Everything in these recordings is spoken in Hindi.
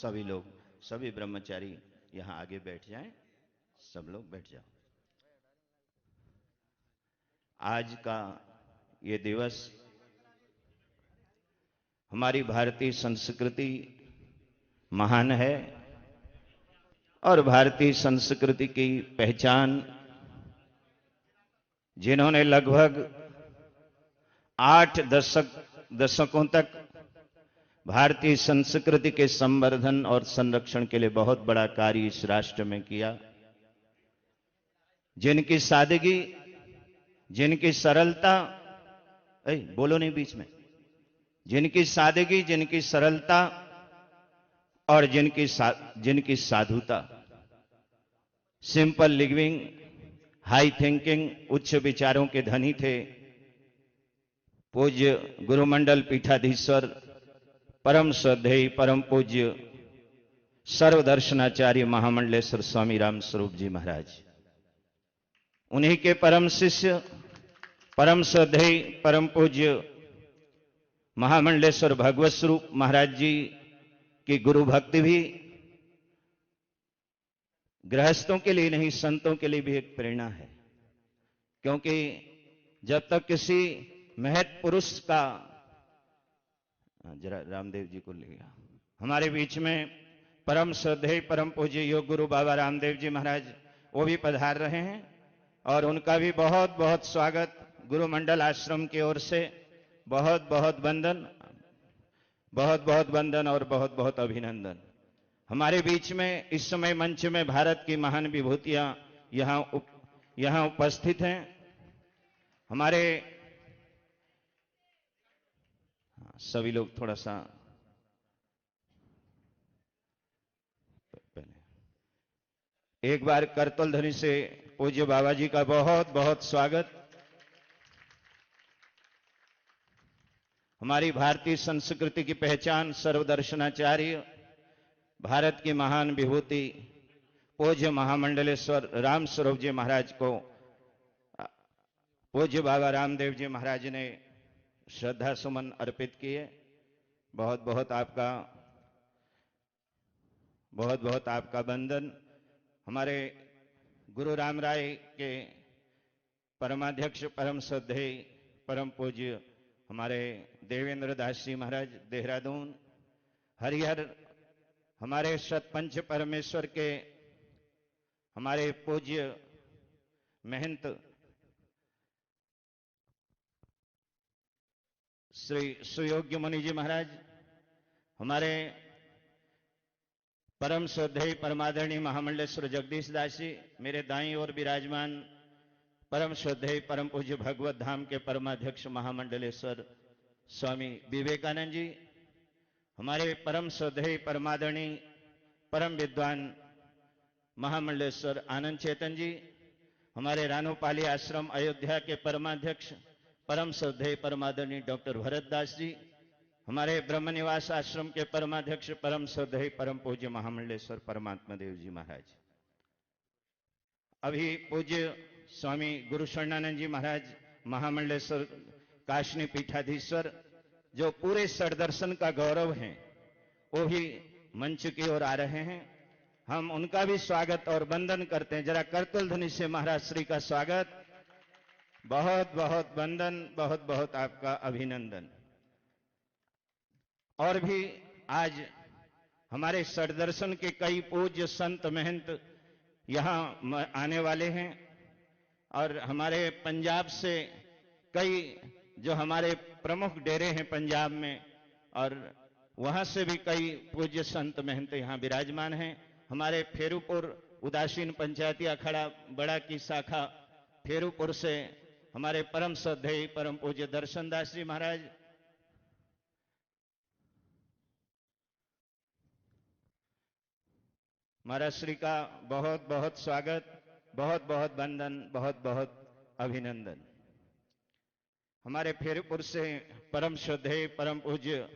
सभी लोग, सभी ब्रह्मचारी यहाँ आगे बैठ जाएं। सब लोग बैठ जाओ। आज का ये दिवस हमारी भारतीय संस्कृति महान है और भारतीय संस्कृति की पहचान जिन्होंने लगभग 8 दशकों तक भारतीय संस्कृति के संवर्धन और संरक्षण के लिए बहुत बड़ा कार्य इस राष्ट्र में किया, जिनकी सादगी, जिनकी सरलता, बोलो नहीं बीच में, जिनकी सादगी, जिनकी सरलता और जिनकी साधुता, सिंपल लिविंग, हाई थिंकिंग, उच्च विचारों के धनी थे, पूज्य गुरुमंडल पीठाधीश्वर परम श्रद्धेय परम पूज्य सर्वदर्शनाचार्य महामंडलेश्वर स्वामी राम स्वरूप जी महाराज। उन्हीं के परम शिष्य परम श्रद्धेय परम पूज्य महामंडलेश्वर भगवत स्वरूप महाराज जी की गुरु भक्ति भी गृहस्थों के लिए नहीं, संतों के लिए भी एक प्रेरणा है। क्योंकि जब तक किसी महत पुरुष का, जरा रामदेव जी को ले गया, हमारे बीच में परम श्रद्धेय परम पूज्य योग गुरु बाबा रामदेव जी महाराज, वो भी पधार रहे हैं और उनका भी बहुत बहुत स्वागत गुरु मंडल आश्रम की ओर से। बहुत बहुत वंदन, बहुत बहुत वंदन और बहुत बहुत अभिनंदन। हमारे बीच में इस समय मंच में भारत की महान विभूतियां यहां उपस्थित हैं। हमारे सभी लोग थोड़ा सा पहले एक बार करतल ध्वनि से पूज्य बाबा जी का बहुत बहुत स्वागत। हमारी भारतीय संस्कृति की पहचान सर्वदर्शनाचार्य, भारत की महान विभूति पूज्य महामंडलेश्वर राम स्वरूप जी महाराज को पूज्य बाबा रामदेव जी महाराज ने श्रद्धा सुमन अर्पित किए। बहुत बहुत आपका वंदन। हमारे गुरु राम राय के परमाध्यक्ष परम श्रद्धेय परम पूज्य हमारे देवेंद्र दास जी महाराज देहरादून, हरिहर, हमारे सतपंच परमेश्वर के हमारे पूज्य महंत श्री सुयोग्य मुनि जी महाराज, हमारे परम श्रद्धेय परमादरणीय महामंडलेश्वर जगदीश दास जी, मेरे दाईं ओर विराजमान परम श्रद्धेय परम पूज्य भगवत धाम के परमाध्यक्ष महामंडलेश्वर स्वामी विवेकानंद जी, हमारे परम श्रद्धेय परमादरणीय परम विद्वान महामंडलेश्वर आनंद चेतन जी, हमारे रानोपाली आश्रम अयोध्या के परमाध्यक्ष परम श्रद्धेय परमादरणीय डॉक्टर भरतदास जी, हमारे ब्रह्म निवास आश्रम के परमाध्यक्ष परम श्रद्धेय परम पूज्य महामंडलेश्वर परमात्मा देव जी महाराज, अभी पूज्य स्वामी गुरु शरणानंद जी महाराज महामंडलेश्वर काशनी पीठाधीश्वर, जो पूरे षडदर्शन का गौरव हैं, वो भी मंच की ओर आ रहे हैं। हम उनका भी स्वागत और वंदन करते हैं। जरा करतल ध्वनि से महाराज श्री का स्वागत। बहुत बहुत वंदन, बहुत बहुत आपका अभिनंदन। और भी आज हमारे षडदर्शन के कई पूज्य संत महंत यहां आने वाले हैं और हमारे पंजाब से कई जो हमारे प्रमुख डेरे हैं पंजाब में, और वहां से भी कई पूज्य संत महंत यहां विराजमान हैं। हमारे फेरूपुर उदासीन पंचायती अखाड़ा बड़ा की शाखा फेरूपुर से हमारे परम श्रद्धेय परम पूज्य दर्शन दास जी महाराज, महाराज श्री का बहुत बहुत स्वागत, बहुत बहुत वंदन, बहुत बहुत अभिनंदन। हमारे फेरूपुर से परम श्रद्धेय परम पूज्य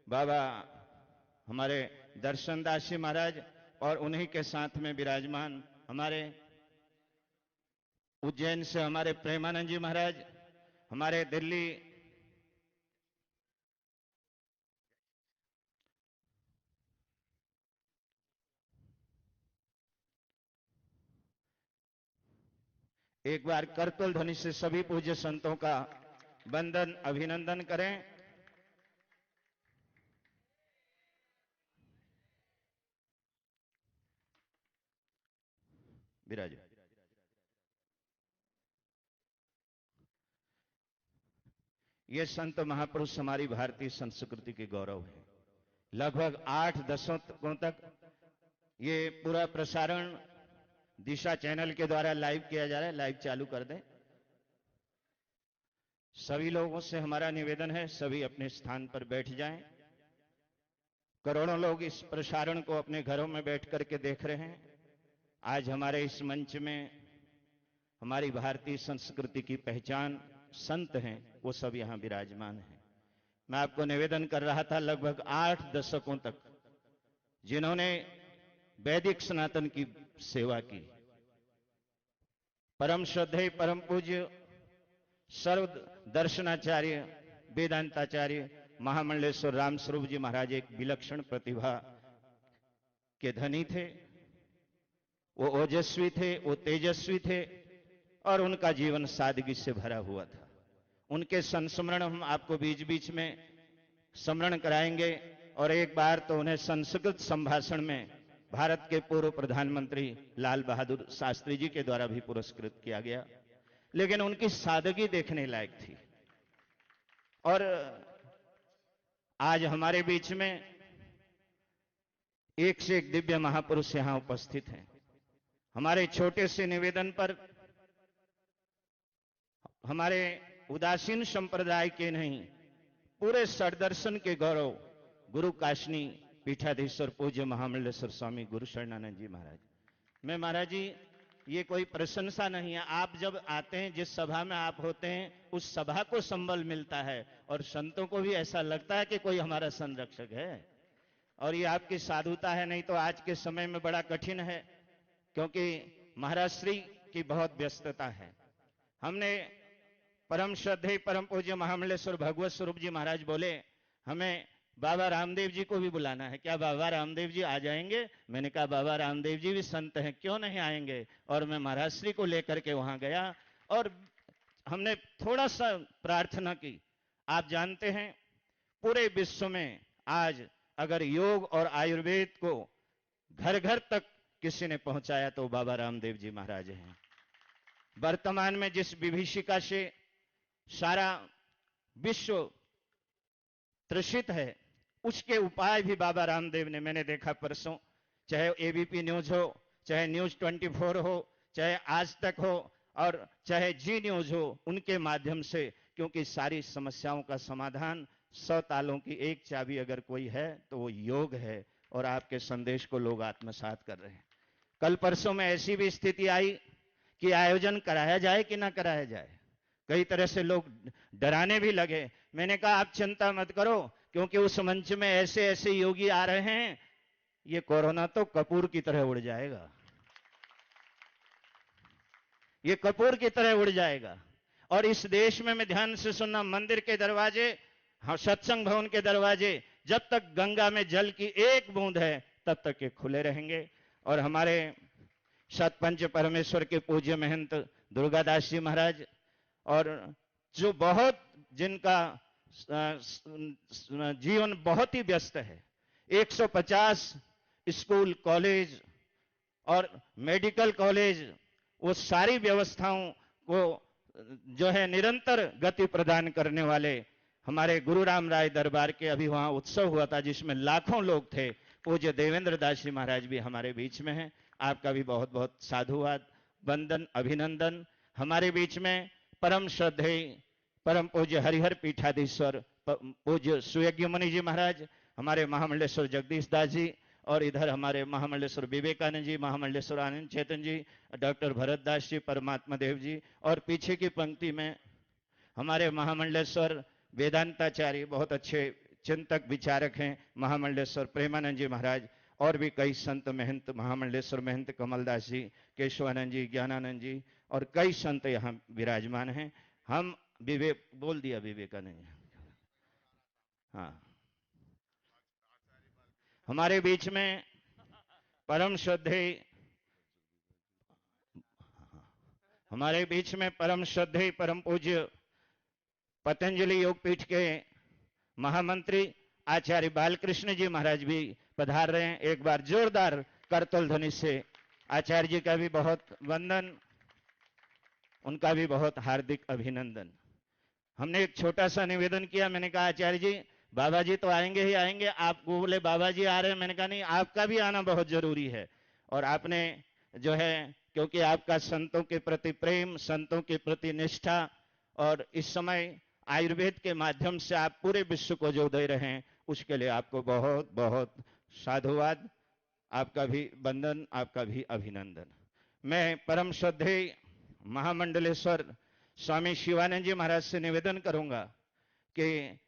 बाबा हमारे दर्शन दास जी महाराज और उन्हीं के साथ में विराजमान हमारे उज्जैन से हमारे प्रेमानंद जी महाराज, हमारे दिल्ली एक बार करतल ध्वनि से सभी पूज्य संतों का वंदन अभिनंदन करें। विराज। ये संत महापुरुष हमारी भारतीय संस्कृति के गौरव है। लगभग 8 दशकों तक ये पूरा प्रसारण दिशा चैनल के द्वारा लाइव किया जा रहा है। लाइव चालू कर दें। सभी लोगों से हमारा निवेदन है, सभी अपने स्थान पर बैठ जाएं। करोड़ों लोग इस प्रसारण को अपने घरों में बैठ करके देख रहे हैं। आज हमारे इस मंच में हमारी भारतीय संस्कृति की पहचान संत हैं, वो सब यहां विराजमान हैं। मैं आपको निवेदन कर रहा था, लगभग 8 दशकों तक जिन्होंने वैदिक सनातन की सेवा की, परम श्रद्धेय परम पूज्य सर्व दर्शनाचार्य वेदांताचार्य महामंडलेश्वर रामस्वरूप जी महाराज एक विलक्षण प्रतिभा के धनी थे। वो ओजस्वी थे, वो तेजस्वी थे और उनका जीवन सादगी से भरा हुआ था। उनके संस्मरण हम आपको बीच बीच में स्मरण कराएंगे। और एक बार तो उन्हें संस्कृत संभाषण में भारत के पूर्व प्रधानमंत्री लाल बहादुर शास्त्री जी के द्वारा भी पुरस्कृत किया गया। लेकिन उनकी सादगी देखने लायक थी। और आज हमारे बीच में एक से एक दिव्य महापुरुष यहां उपस्थित हैं। हमारे छोटे से निवेदन पर हमारे उदासीन संप्रदाय के नहीं, पूरे षड्दर्शन के गौरव गुरु काशनी पीठाधीश्वर पूज्य महामंडलेश्वर स्वामी गुरु शरणानंद जी महाराज। मैं महाराज जी, ये कोई प्रशंसा नहीं है। आप जब आते हैं, जिस सभा में आप होते हैं, उस सभा को संबल मिलता है और संतों को भी ऐसा लगता है कि कोई हमारा संरक्षक है। और ये आपकी साधुता है, नहीं तो आज के समय में बड़ा कठिन है, क्योंकि महाराज श्री की बहुत व्यस्तता है। हमने परम श्रद्धेय परम पूज्य महामंडलेश्वर भगवत स्वरूप जी महाराज बोले हमें बाबा रामदेव जी को भी बुलाना है, क्या बाबा रामदेव जी आ जाएंगे? मैंने कहा बाबा रामदेव जी भी संत हैं, क्यों नहीं आएंगे। और मैं महाराज श्री को लेकर के वहां गया और हमने थोड़ा सा प्रार्थना की। आप जानते हैं पूरे विश्व में आज अगर योग और आयुर्वेद को घर घर तक किसी ने पहुंचाया तो बाबा रामदेव जी महाराज हैं। वर्तमान में जिस विभीषिका से सारा विश्व त्रसित है, उसके उपाय भी बाबा रामदेव ने, मैंने देखा परसों, चाहे एबीपी न्यूज हो, चाहे न्यूज 24 हो, चाहे आज तक हो और चाहे जी न्यूज हो, उनके माध्यम से, क्योंकि सारी समस्याओं का समाधान 100 तालों की एक चाबी अगर कोई है तो वो योग है। और आपके संदेश को लोग आत्मसात कर रहे हैं। कल परसों में ऐसी भी स्थिति आई कि आयोजन कराया जाए कि ना कराया जाए, कई तरह से लोग डराने भी लगे। मैंने कहा आप चिंता मत करो, क्योंकि उस मंच में ऐसे ऐसे योगी आ रहे हैं, ये कोरोना तो कपूर की तरह उड़ जाएगा, ये कपूर की तरह उड़ जाएगा। और इस देश में मैं ध्यान से सुनना, मंदिर के दरवाजे, हाँ, सत्संग भवन के दरवाजे, जब तक गंगा में जल की एक बूंद है तब तक ये खुले रहेंगे। और हमारे सतपंच परमेश्वर के पूज्य महंत दुर्गादास जी महाराज, और जो बहुत जिनका जीवन बहुत ही व्यस्त है, 150 स्कूल कॉलेज और मेडिकल कॉलेज, वो सारी व्यवस्थाओं को जो है निरंतर गति प्रदान करने वाले हमारे गुरु राम राय दरबार के अभी वहां उत्सव हुआ था जिसमें लाखों लोग थे। पूज्य देवेंद्र दास जी महाराज भी हमारे बीच में हैं। आपका भी बहुत बहुत साधुवाद, वंदन, अभिनंदन। हमारे बीच में परम श्रद्धेय परम पूज्य हरिहर पीठाधीश्वर पूज्य सुयज्ञ मुनि जी महाराज, हमारे महामंडलेश्वर जगदीश दास जी, और इधर हमारे महामंडलेश्वर विवेकानंद जी, महामंडलेश्वर आनंद चेतन जी, डॉक्टर भरत दास जी, परमात्मा देव जी, और पीछे की पंक्ति में हमारे महामंडलेश्वर वेदांताचार्य, बहुत अच्छे चिंतक विचारक हैं, महामंडलेश्वर प्रेमानंद जी महाराज, और भी कई संत महंत, महामंडलेश्वर महंत कमलदास जी, केशवानंद जी, ज्ञानानंद जी, और कई संत यहाँ विराजमान हैं। हम विवेक बोल दिया, विवेकानंद, हाँ, हमारे बीच में परम श्रद्धेय हमारे बीच में परम श्रद्धेय परम पूज्य पतंजलि योगपीठ के महामंत्री आचार्य बालकृष्ण जी महाराज भी पधार रहे हैं। एक बार जोरदार करतल ध्वनि से आचार्य जी का भी बहुत वंदन, उनका भी बहुत हार्दिक अभिनंदन। हमने एक छोटा सा निवेदन किया, मैंने कहा आचार्य जी बाबा जी तो आएंगे ही आएंगे, आपको बोले बाबा जी आ रहे हैं, मैंने कहा नहीं, आपका भी आना बहुत जरूरी है। और आपने जो है, क्योंकि आपका संतों के प्रति प्रेम, संतों के प्रति निष्ठा, और इस समय आयुर्वेद के माध्यम से आप पूरे विश्व को जो दे रहे हैं, उसके लिए आपको बहुत बहुत साधुवाद, आपका भी वंदन, आपका भी अभिनंदन। मैं परम श्रद्धेय महामंडलेश्वर स्वामी शिवानंद जी महाराज से निवेदन करूंगा कि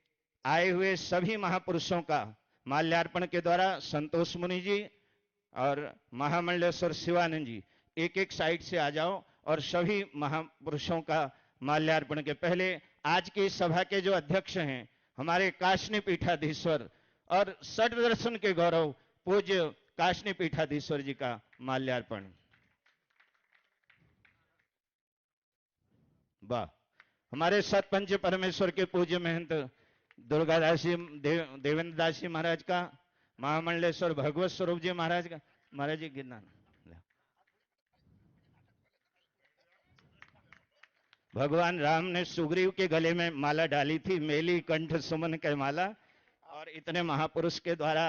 आए हुए सभी महापुरुषों का माल्यार्पण के द्वारा संतोष मुनि जी और महामंडलेश्वर शिवानंद जी एक एक साइड से आ जाओ, और सभी महापुरुषों का माल्यार्पण के पहले आज की सभा के जो अध्यक्ष हैं हमारे काशनी पीठाधीश्वर और षट दर्शन के गौरव पूज्य काशनी पीठाधीश्वर जी का माल्यार्पण। वाह। हमारे सतपंच परमेश्वर के पूज्य महंत दुर्गादास जी देवेंद्र दास जी महाराज का, महामंडलेश्वर भगवत स्वरूप जी महाराज का, महाराज जी गिरना। भगवान राम ने सुग्रीव के गले में माला डाली थी, मेली कंठ सुमन के माला, और इतने महापुरुष के द्वारा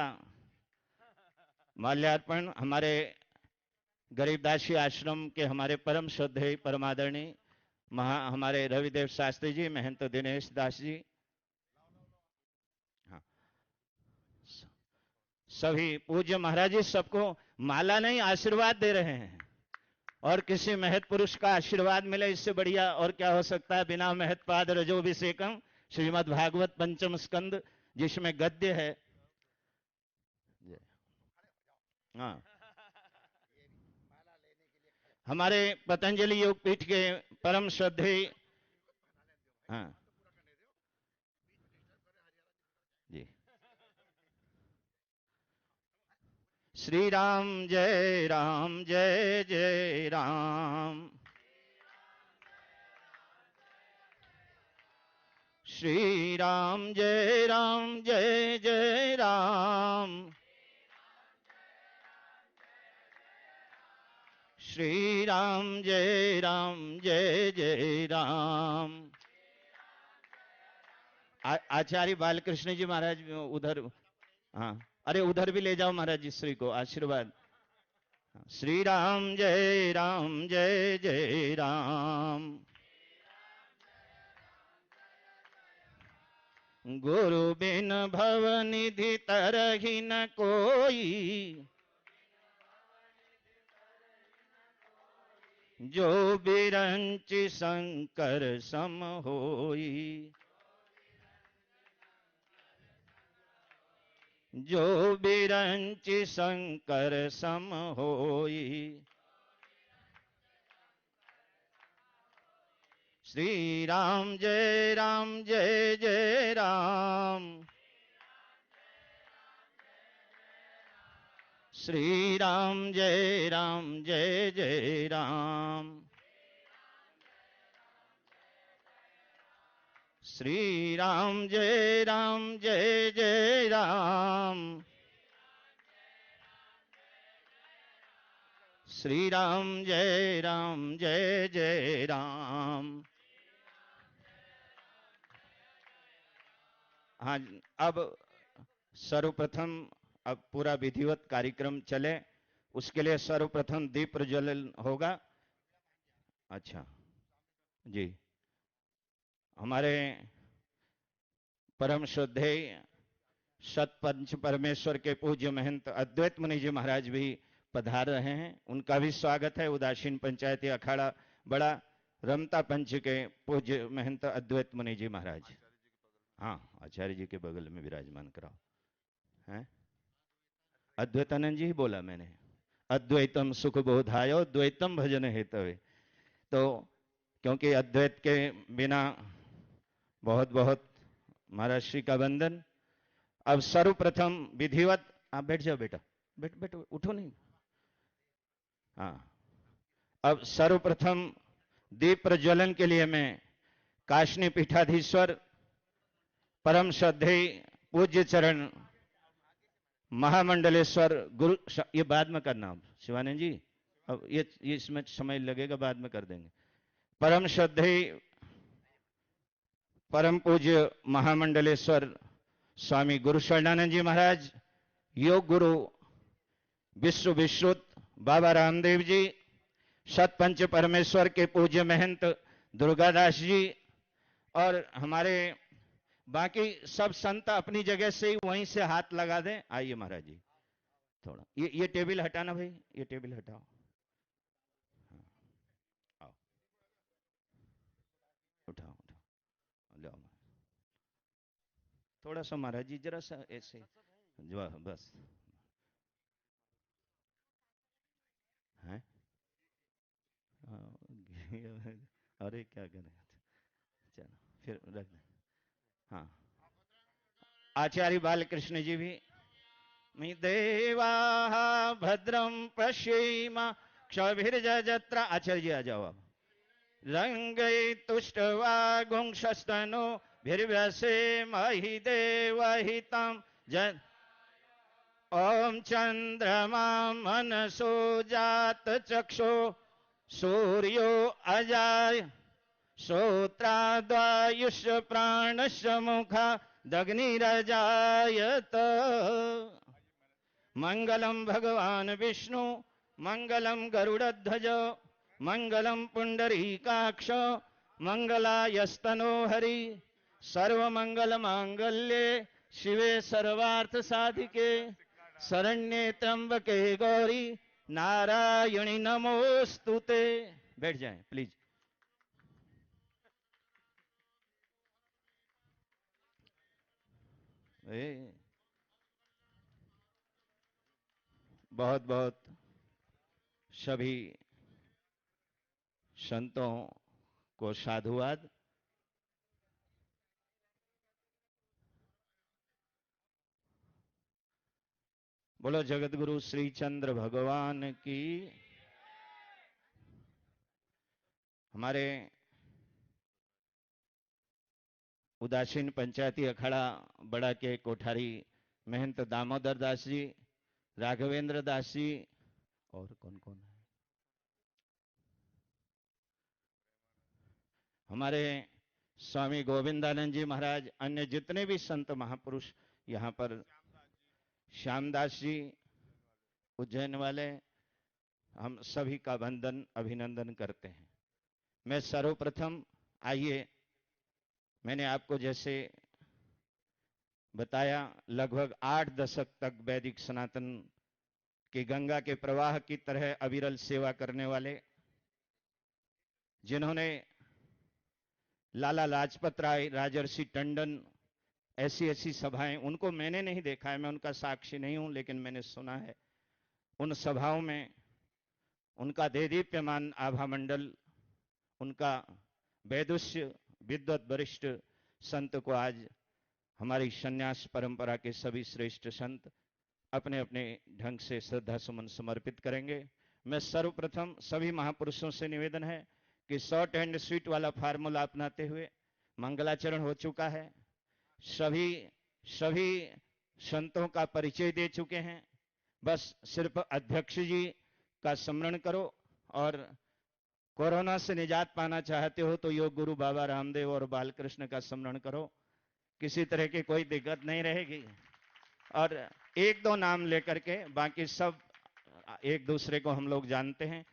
माल्यार्पण हमारे गरीबदासी आश्रम के हमारे परम श्रद्धेय परमादरणीय हमारे रविदेव शास्त्री जी, महंत दिनेश दास जी, हाँ, सभी पूज्य महाराज जी सबको माला नहीं आशीर्वाद दे रहे हैं। और किसी महत पुरुष का आशीर्वाद मिले, इससे बढ़िया और क्या हो सकता है। बिना महत पाद रजोभिषेकम, श्रीमद् भागवत पंचम स्कंद, जिसमें गद्य है। हाँ, हमारे पतंजलि योगपीठ के परम श्रद्धेय, हाँ जी, श्री राम जय राम जय जय राम, श्री राम जय राम जय जय राम, श्री राम जय जय राम। आचार्य बालकृष्ण जी महाराज उधर, हाँ, अरे उधर भी ले जाओ महाराज जी श्री को आशीर्वाद। श्री राम जय जय राम, गुरु बिन भव निधि तरहि न कोई, जो बिरंच शंकर सम होई, जो बिरंच शंकर सम होई। श्री राम जय जय राम, श्री राम जय जय राम, श्री राम जय जय राम, श्री राम जय जय राम। हाँ, अब सर्वप्रथम अब पूरा विधिवत कार्यक्रम चले, उसके लिए सर्वप्रथम दीप प्रज्वलन होगा। अच्छा जी, हमारे परम श्रद्धेय सतपंच परमेश्वर के पूज्य महंत अद्वैत मुनि जी महाराज भी पधार रहे हैं, उनका भी स्वागत है। उदासीन पंचायती अखाड़ा बड़ा रमता पंच के पूज्य महंत अद्वैत मुनि जी महाराज, हाँ, आचार्य जी के बगल में विराजमान कराओ। हैं, अद्वैतानंद जी ही बोला मैंने, अद्वैतम सुख बोधायो द्वैतम भजन हेतवे। तो क्योंकि अद्वैत के बिना बहुत बहुत महाराज श्री का वंदन। अब सर्वप्रथम विधिवत, आप बैठ जाओ बेटा, बैठो, उठो नहीं। हाँ, अब सर्वप्रथम दीप प्रज्वलन के लिए मैं काशनी पीठाधीश्वर परम श्रद्धेय पूज्य चरण महामंडलेश्वर गुरु, ये बाद में करना अब शिवानंद जी, अब ये इसमें समय लगेगा, बाद में कर देंगे। परम श्रद्धेय परम पूज्य महामंडलेश्वर स्वामी गुरु शरणानंद जी महाराज, योग गुरु विश्व विश्रुत बाबा रामदेव जी, सतपंच परमेश्वर के पूज्य महंत दुर्गादास जी, और हमारे बाकी सब संत अपनी जगह से ही वहीं से हाथ लगा दें। आइए महाराज जी, थोड़ा ये टेबल हटाना भाई, ये टेबल हटाओ। हाँ, आओ, उठाओ उठाओ, लो थोड़ा सा महाराज जी, जरा सा ऐसे जो बस है। अरे क्या करें, चलो फिर रख दें। हाँ, आचार्य बालकृष्ण जी भी, देवा भद्रम पश्येम क्षभिर्जत्र, आचार्य जी आ जाओ आप। रंग तुष्टवा गुंशस्तनो भिर्व्यसे महि देवहितम जन, ओम चंद्रमा मनसो जात चक्षो सूर्यो अजाय श्रोत्राद्वायुष प्राणश मुखा दग्निरजायत। मंगलम भगवान विष्णु मंगलम गरुड़ध्वज मंगलम पुंडरीकाक्ष मंगलायस्तनो हरि, सर्वमंगल मांगल्ये शिवे सर्वार्थ साधिके शरण्ये त्र्यंबके गौरी नारायणी नमोस्तुते। बैठ जाएं प्लीज। बहुत बहुत सभी संतों को साधुवाद। बोलो जगत गुरु श्री चंद्र भगवान की। हमारे उदासीन पंचायती अखाड़ा बड़ा के कोठारी महंत दामोदर दास जी, राघवेंद्र दास जी, और कौन कौन है, हमारे स्वामी गोविंदानंद जी महाराज, अन्य जितने भी संत महापुरुष यहाँ पर, श्यामदास जी उज्जैन वाले, हम सभी का वंदन अभिनंदन करते हैं। मैं सर्वप्रथम, आइए, मैंने आपको जैसे बताया लगभग 8 दशक तक वैदिक सनातन की गंगा के प्रवाह की तरह अविरल सेवा करने वाले, जिन्होंने लाला लाजपत राय, राजर्षि टंडन, ऐसी ऐसी सभाएं, उनको मैंने नहीं देखा है, मैं उनका साक्षी नहीं हूं, लेकिन मैंने सुना है उन सभाओं में उनका देदीप्यमान आभा मंडल, उनका वैदुष्य विद्वत वरिष्ठ संत को आज हमारी संन्यास परंपरा के सभी श्रेष्ठ संत अपने अपने ढंग से श्रद्धा सुमन समर्पित करेंगे। मैं सर्वप्रथम सभी महापुरुषों से निवेदन है कि शॉर्ट एंड स्वीट वाला फार्मूला अपनाते हुए, मंगलाचरण हो चुका है, सभी सभी संतों का परिचय दे चुके हैं, बस सिर्फ अध्यक्ष जी का स्मरण करो, और कोरोना से निजात पाना चाहते हो तो योग गुरु बाबा रामदेव और बालकृष्ण का स्मरण करो, किसी तरह की कोई दिक्कत नहीं रहेगी। और एक दो नाम लेकर के, बाकी सब एक दूसरे को हम लोग जानते हैं,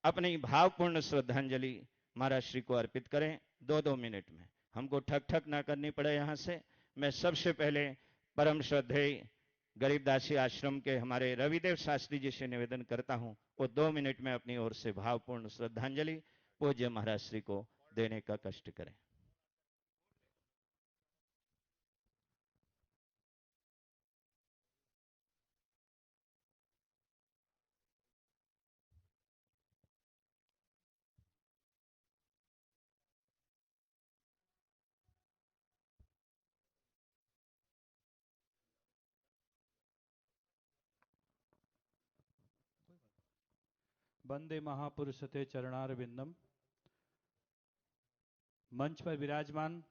अपनी भावपूर्ण श्रद्धांजलि महाराज श्री को अर्पित करें 2-2 मिनट में, हमको ठक ठक ना करनी पड़े। यहां से मैं सबसे पहले परम श्रद्धेय गरीबदासी आश्रम के हमारे रविदेव शास्त्री जी से निवेदन करता हूं, वो 2 मिनट में अपनी ओर से भावपूर्ण श्रद्धांजलि पूज्य महाराज श्री को देने का कष्ट करें। वंदे महापुरुष ते चरणार विंदम। मंच पर विराजमान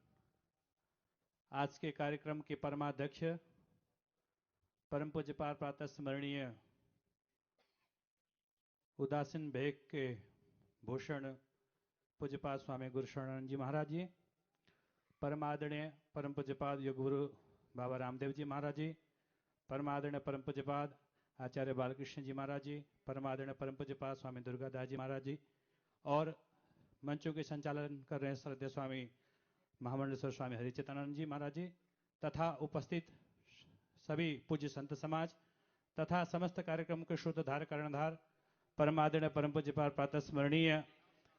आज के कार्यक्रम के परमाध्यक्ष परम पूज्यपाद प्रातः स्मरणीय उदासीन भेग के भूषण पूज्यपाद स्वामी गुरु शरणानंद जी महाराज जी, परमादरणीय परम पूज्यपाद योग गुरु बाबा रामदेव जी महाराज जी, परमादरणीय परम पूज्यपाद आचार्य बालकृष्ण जी महाराज जी, परमादरणीय परम पूज्यपाद स्वामी दुर्गादास जी महाराज जी और मंचों के संचालन कर रहे श्रद्धेय स्वामी महामंडलेश्वर स्वामी हरिचेतनानंद जी महाराज जी तथा उपस्थित सभी पूज्य संत समाज तथा समस्त कार्यक्रम के श्रोतधार कर्णधार परमादरणीय परम पूज्यपाद प्रातः स्मरणीय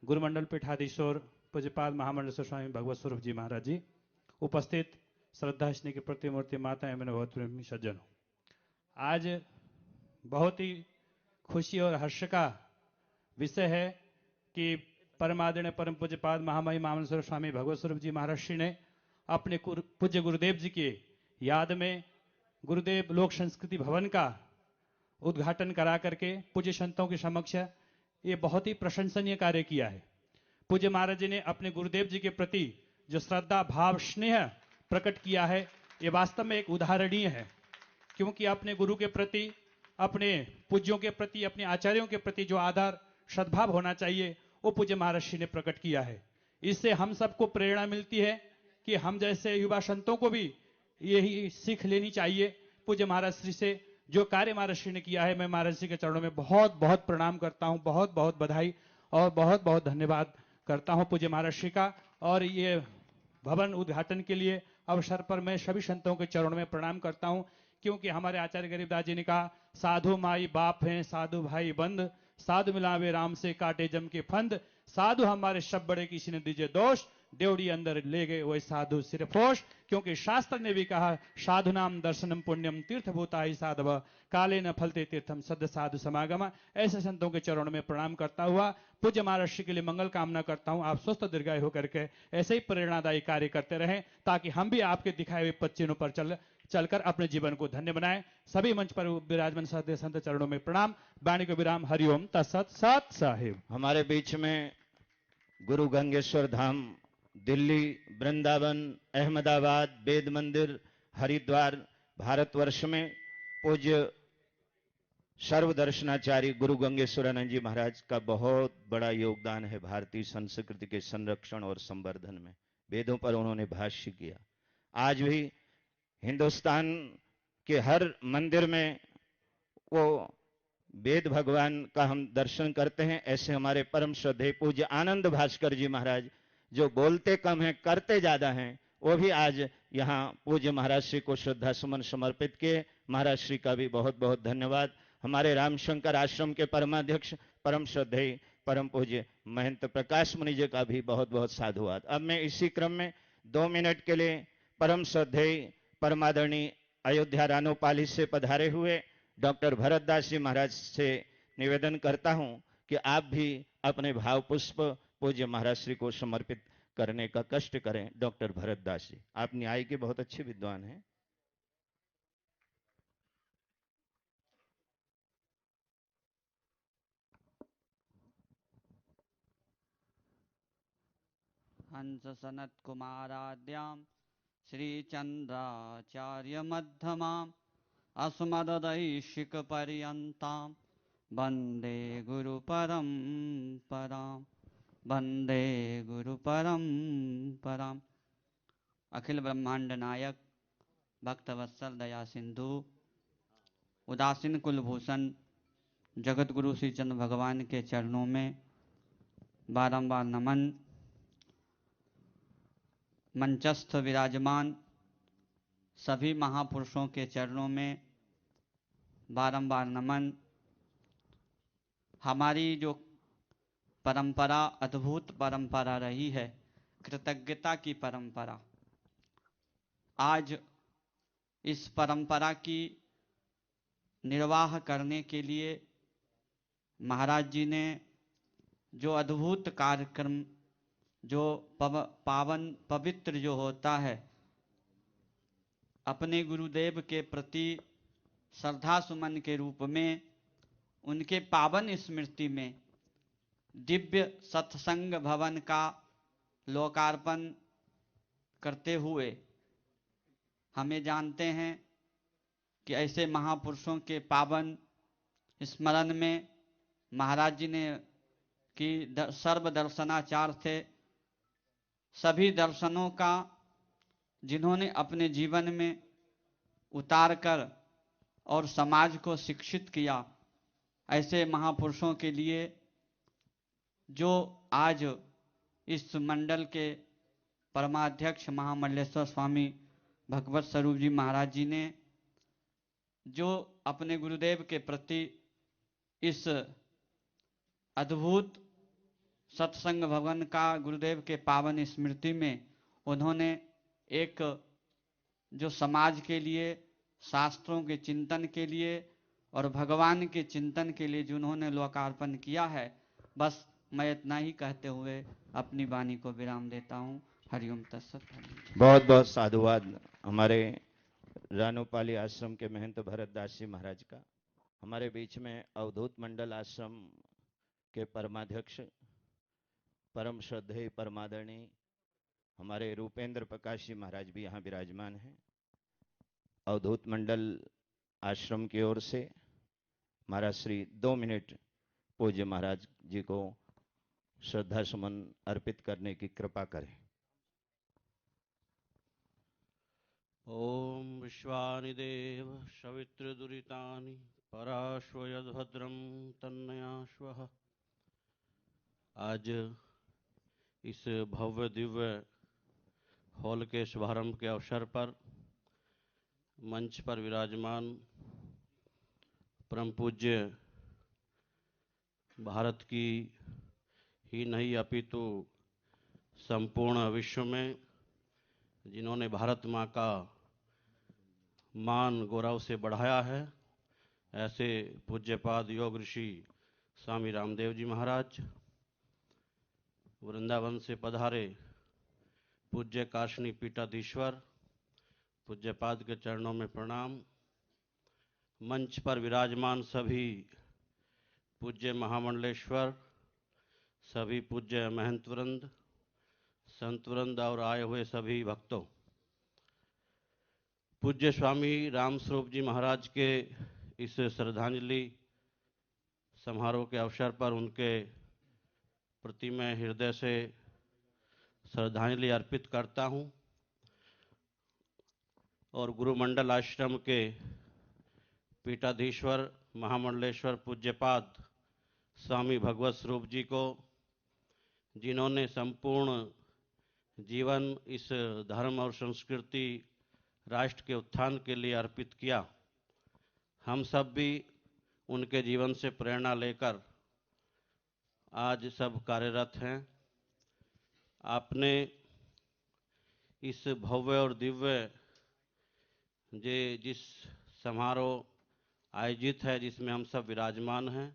गुरुमंडल पीठाधीश्वर पूज्यपाद महामंडलेश्वर स्वामी भगवत स्वरूप जी महाराज जी, उपस्थित श्रद्धा स्नेह की प्रतिमूर्ति माता एवं बहुत प्रेमी सज्जनों, आज बहुत ही खुशी और हर्ष का विषय है कि परमादरणीय परम पूज्यपाद महामहिम महामंडलेश्वर स्वामी भगवत स्वरूप जी महाराज श्री ने अपने पूज्य गुरुदेव जी के याद में गुरुदेव लोक संस्कृति भवन का उद्घाटन करा करके पूज्य संतों के समक्ष ये बहुत ही प्रशंसनीय कार्य किया है। पूज्य महाराज जी ने अपने गुरुदेव जी के प्रति जो श्रद्धा भाव स्नेह प्रकट किया है ये वास्तव में एक उदाहरणीय है, क्योंकि अपने गुरु के प्रति, अपने पूज्यों के प्रति, अपने आचार्यों के प्रति जो आदर सद्भाव होना चाहिए वो पूज्य महाराज श्री ने प्रकट किया है। इससे हम सबको प्रेरणा मिलती है कि हम जैसे युवा संतों को भी यही सीख लेनी चाहिए। पूज्य महाराज श्री से जो कार्य महाराज श्री ने किया है, मैं महाराज श्री के चरणों में बहुत बहुत प्रणाम करता हूं, बहुत बहुत बधाई और बहुत बहुत धन्यवाद करता हूं पूज्य महाराज श्री का। और ये भवन उद्घाटन के लिए अवसर पर मैं सभी संतों के चरणों में प्रणाम करता हूं, क्योंकि हमारे आचार्य गरीबदास जी ने कहा, साधु माई बाप हैं साधु भाई बंद, साधु मिलावे राम से काटे जम के फंद, साधु हमारे सब बड़े किसी ने दीजिए दोष, देवड़ी अंदर ले गए वही साधु सिरफोश। क्योंकि शास्त्र ने भी कहा, साधु नाम दर्शनम पुण्यम तीर्थभूता ही साधव, काले न फलते तीर्थम सद साधु समागम। ऐसे संतों के चरणों में प्रणाम करता हुआ पूज्य महाराज श्री के लिए मंगल कामना करता हूं। आप स्वस्थ दीर्घायु होकर के ऐसे ही प्रेरणादायी कार्य करते रहें, ताकि हम भी आपके दिखाए हुए पद चिन्हों पर चलकर अपने जीवन को धन्य बनाएं। सभी मंच पर विराजमान सदैव संत चरणों में प्रणाम। वाणी को विराम। हरिओम तत्सत। सत साहिब। हमारे बीच में गुरु गंगेश्वर धाम, दिल्ली, वृंदावन, अहमदाबाद, वेद मंदिर, हरिद्वार, भारतवर्ष में पूज्य सर्वदर्शनाचार्य गुरु गंगेश्वरानंद जी महाराज का बहुत बड़ा योगदान है भारतीय संस्कृति के संरक्षण और संवर्धन में। वेदों पर उन्होंने भाष्य किया। आज भी हिंदुस्तान के हर मंदिर में वो वेद भगवान का हम दर्शन करते हैं। ऐसे हमारे परम श्रद्धेय पूज्य आनंद भास्कर जी महाराज, जो बोलते कम हैं करते ज्यादा हैं, वो भी आज यहाँ पूज्य महाराज श्री को श्रद्धा सुमन समर्पित किए। महाराज श्री का भी बहुत बहुत धन्यवाद। हमारे रामशंकर आश्रम के परमाध्यक्ष परम श्रद्धेय परम पूज्य महंत प्रकाश मुनि जी का भी बहुत बहुत साधुवाद। अब मैं इसी क्रम में 2 मिनट के लिए परम श्रद्धेय परमादरणीय अयोध्या रानोपाली से पधारे हुए डॉक्टर भरतदास जी महाराज से निवेदन करता हूं कि आप भी अपने भाव पुष्प पूज्य महाराज श्री को समर्पित करने का कष्ट करें। डॉक्टर भरतदास जी, आप न्याय के बहुत अच्छे विद्वान हैं। हंस सनत कुमाराद्यां श्रीचंद्राचार्य मध्यमाम् अस्मददैशिक पर्यन्तां वंदे गुरु परंपरां, वंदे गुरु परंपरां। अखिल ब्रह्मांड नायक भक्तवत्सल दया सिंधु उदासीन कुलभूषण जगत गुरु श्री चंद्र भगवान के चरणों में बारंबार नमन। मंचस्थ विराजमान सभी महापुरुषों के चरणों में बारंबार नमन। हमारी जो परंपरा अद्भुत परंपरा रही है, कृतज्ञता की परंपरा, आज इस परंपरा की निर्वाह करने के लिए महाराज जी ने जो अद्भुत कार्यक्रम, जो पावन पवित्र जो होता है, अपने गुरुदेव के प्रति श्रद्धा सुमन के रूप में उनके पावन स्मृति में दिव्य सत्संग भवन का लोकार्पण करते हुए हमें जानते हैं कि ऐसे महापुरुषों के पावन स्मरण में महाराज जी ने कि सर्व दर्शनाचार थे, सभी दर्शनों का जिन्होंने अपने जीवन में उतार कर और समाज को शिक्षित किया, ऐसे महापुरुषों के लिए जो आज इस मंडल के परमाध्यक्ष महामंडलेश्वर स्वामी भगवत स्वरूप जी महाराज जी ने जो अपने गुरुदेव के प्रति इस अद्भुत सत्संग भवन का गुरुदेव के पावन स्मृति में उन्होंने एक जो समाज के लिए, शास्त्रों के चिंतन के लिए और भगवान के चिंतन के लिए जिन्होंने लोकार्पण किया है, बस मैं इतना ही कहते हुए अपनी वाणी को विराम देता हूँ। हरिओम तत्सत। बहुत बहुत साधुवाद हमारे रानोपाली आश्रम के महंत भरतदास जी महाराज का। हमारे बीच में अवधूत मंडल आश्रम के परमाध्यक्ष परम श्रद्धेय परमादरणीय हमारे रूपेंद्र प्रकाश जी महाराज भी यहाँ विराजमान हैं। अवधूत मंडल आश्रम की ओर से महाराज श्री 2 मिनट पूज्य महाराज जी को श्रद्धा सुमन अर्पित करने की कृपा करें। ओम विश्वानि देव सवित्र दुरितानि पराश्व यद्भद्रं तन्नयाश्वः। आज इस भव्य दिव्य हॉल के शुभारंभ के अवसर पर मंच पर विराजमान परम पूज्य भारत की ही नहीं अपितु संपूर्ण विश्व में जिन्होंने भारत माँ का मान गौरव से बढ़ाया है, ऐसे पूज्यपाद योग ऋषि स्वामी रामदेव जी महाराज, वृंदावन से पधारे पूज्य काशनी पीठाधीश्वर, पूज्यपाद के चरणों में प्रणाम। मंच पर विराजमान सभी पूज्य महामंडलेश्वर, सभी पूज्य महंत वृंद, संत वृंद और आए हुए सभी भक्तों, पूज्य स्वामी राम स्वरूप जी महाराज के इस श्रद्धांजलि समारोह के अवसर पर उनके प्रति मैं हृदय से श्रद्धांजलि अर्पित करता हूं और गुरुमंडल आश्रम के पीठाधीश्वर महामंडलेश्वर पूज्यपाद स्वामी भगवत स्वरूप जी को, जिन्होंने संपूर्ण जीवन इस धर्म और संस्कृति राष्ट्र के उत्थान के लिए अर्पित किया। हम सब भी उनके जीवन से प्रेरणा लेकर आज सब कार्यरत हैं। आपने इस भव्य और दिव्य जिस समारोह आयोजित है, जिसमें हम सब विराजमान हैं,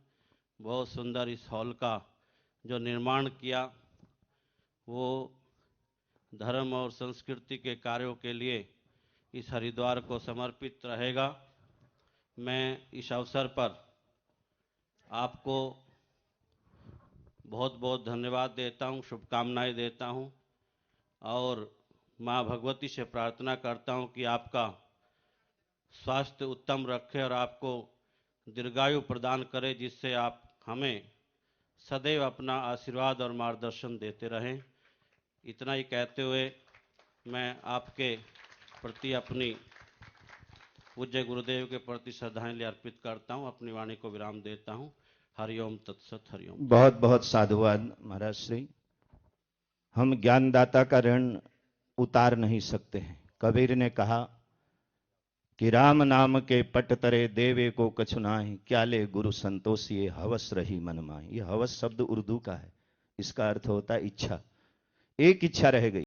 बहुत सुंदर इस हॉल का जो निर्माण किया, वो धर्म और संस्कृति के कार्यों के लिए इस हरिद्वार को समर्पित रहेगा। मैं इस अवसर पर आपको बहुत बहुत धन्यवाद देता हूं, शुभकामनाएं देता हूं और माँ भगवती से प्रार्थना करता हूं कि आपका स्वास्थ्य उत्तम रखे और आपको दीर्घायु प्रदान करे, जिससे आप हमें सदैव अपना आशीर्वाद और मार्गदर्शन देते रहें। इतना ही कहते हुए मैं आपके प्रति अपनी पूज्य गुरुदेव के प्रति श्रद्धांजलि अर्पित करता हूं, अपनी वाणी को विराम देता हूं। हरिओम तत्सत। हरिओम। बहुत बहुत साधुवाद महाराज श्री। हम ज्ञानदाता का ऋण उतार नहीं सकते हैं। कबीर ने कहा कि राम नाम के पट तरे देवे को कछु नाहि, क्या ले गुरु संतोष ये हवस रही मन माही। ये हवस शब्द उर्दू का है, इसका अर्थ होता है इच्छा। एक इच्छा रह गई।